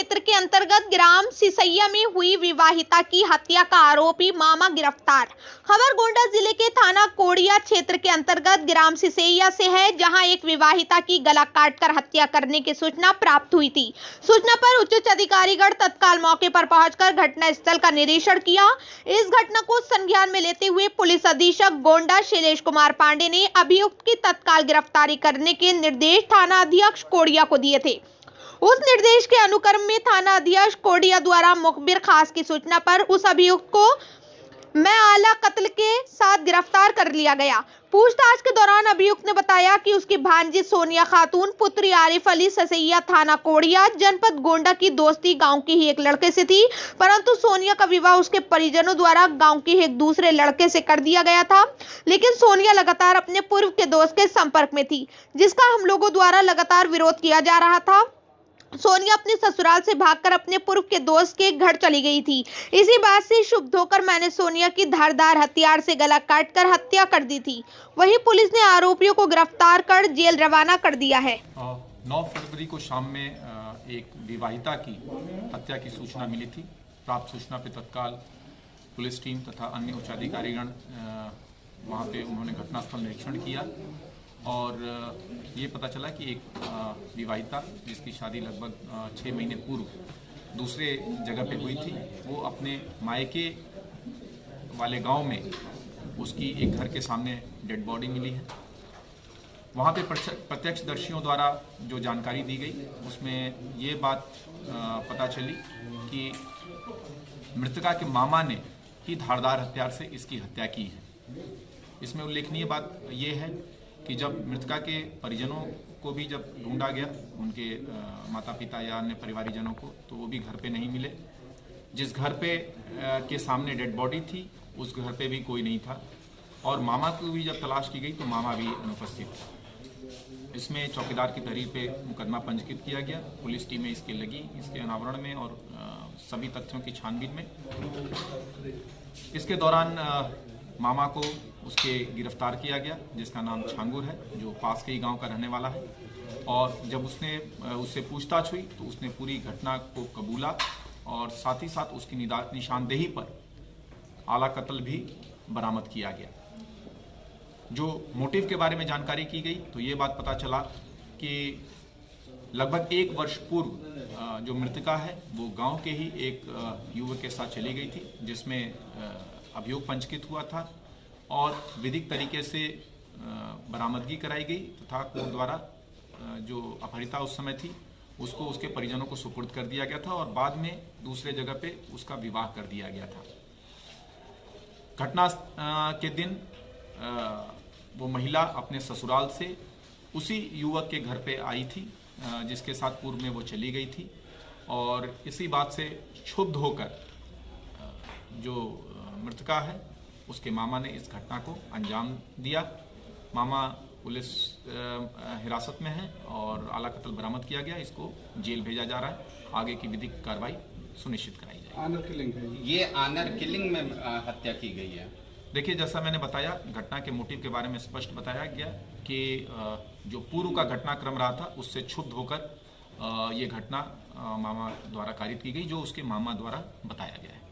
क्षेत्र के अंतर्गत ग्राम सिसैया में हुई विवाहिता की हत्या का आरोपी मामा गिरफ्तार। खबर गोंडा जिले के थाना कोड़िया क्षेत्र के अंतर्गत ग्राम सिसैया से है, जहां एक विवाहिता की गला काटकर हत्या करने की सूचना प्राप्त हुई थी। सूचना पर उच्च अधिकारीगण तत्काल मौके पर पहुंचकर घटना स्थल का निरीक्षण किया। इस घटना को संज्ञान में लेते हुए पुलिस अधीक्षक गोंडा शैलेश कुमार पांडे ने अभियुक्त की तत्काल गिरफ्तारी करने के निर्देश थाना अध्यक्ष कोड़िया को दिए थे। उस निर्देश के अनुक्रम में थाना अध्यक्ष कोड़िया द्वारा मुखबिर खास की सूचना पर उस अभियुक्त को मैं आला कत्ल के साथ गिरफ्तार कर लिया गया। पूछताछ के दौरान अभियुक्त ने बताया कि उसकी भांजी सोनिया खातून पुत्री आरिफ अली ससैया थाना कोड़िया जनपद गोंडा की दोस्ती गांव के ही एक लड़के से थी, परंतु सोनिया का विवाह उसके परिजनों द्वारा गांव के एक दूसरे लड़के से कर दिया गया था। लेकिन सोनिया लगातार अपने पूर्व के दोस्त के संपर्क में थी, जिसका हम लोगों द्वारा लगातार विरोध किया जा रहा था। सोनिया अपने ससुराल से भागकर अपने पूर्व के दोस्त के घर चली गई थी। इसी बात से क्षुब्ध होकर मैंने सोनिया की धारदार हथियार से गला काटकर हत्या कर दी थी। वहीं पुलिस ने आरोपियों को गिरफ्तार कर जेल रवाना कर दिया है। 9 फरवरी को शाम में एक विवाहिता की हत्या की सूचना मिली थी। प्राप्त सूचना पर तत्काल पुलिस टीम तथा अन्य उच्चाधिकारीगण वहाँ पे उन्होंने घटनास्थल निरीक्षण किया और ये पता चला कि एक विवाहिता जिसकी शादी लगभग 6 महीने पूर्व दूसरे जगह पे हुई थी, वो अपने मायके वाले गांव में उसकी एक घर के सामने डेड बॉडी मिली है। वहाँ पे प्रत्यक्षदर्शियों द्वारा जो जानकारी दी गई उसमें ये बात पता चली कि मृतका के मामा ने ही धारदार हथियार से इसकी हत्या की है। इसमें उल्लेखनीय बात ये है कि जब मृतका के परिजनों को भी जब ढूंढा गया, उनके माता पिता या अन्य परिवारीजनों को, तो वो भी घर पे नहीं मिले। जिस घर पे के सामने डेड बॉडी थी उस घर पे भी कोई नहीं था और मामा को भी जब तलाश की गई तो मामा भी अनुपस्थित था। इसमें चौकीदार की तहरीर पे मुकदमा पंजीकृत किया गया। पुलिस टीमें इसके लगी, इसके अनावरण में और सभी तथ्यों की छानबीन में। इसके दौरान मामा को उसके गिरफ्तार किया गया, जिसका नाम छांगुर है, जो पास के ही गांव का रहने वाला है। और जब उससे पूछताछ हुई तो उसने पूरी घटना को कबूला और साथ ही साथ उसकी निशानदेही पर आला कत्ल भी बरामद किया गया। जो मोटिव के बारे में जानकारी की गई तो ये बात पता चला कि लगभग 1 वर्ष पूर्व जो मृतका है वो गांव के ही एक युवक के साथ चली गई थी, जिसमें अभियोग पंजीकृत हुआ था और विधिक तरीके से बरामदगी कराई गई तथा कोर्ट द्वारा जो अपहरिता उस समय थी उसको उसके परिजनों को सुपुर्द कर दिया गया था और बाद में दूसरे जगह पे उसका विवाह कर दिया गया था। घटना के दिन वो महिला अपने ससुराल से उसी युवक के घर पे आई थी जिसके साथ पूर्व में वो चली गई थी और इसी बात से क्षुब्ध होकर जो मृतका है उसके मामा ने इस घटना को अंजाम दिया। मामा पुलिस हिरासत में है और आला कत्ल बरामद किया गया। इसको जेल भेजा जा रहा है। आगे की विधिक कार्रवाई सुनिश्चित कराई जाएगी। ऑनर किलिंग है ये, ऑनर किलिंग में हत्या की गई है। देखिए, जैसा मैंने बताया, घटना के मोटिव के बारे में स्पष्ट बताया गया कि जो पूर्व का घटनाक्रम रहा था उससे क्षुब्ध होकर ये घटना मामा द्वारा कारित की गई, जो उसके मामा द्वारा बताया गया है।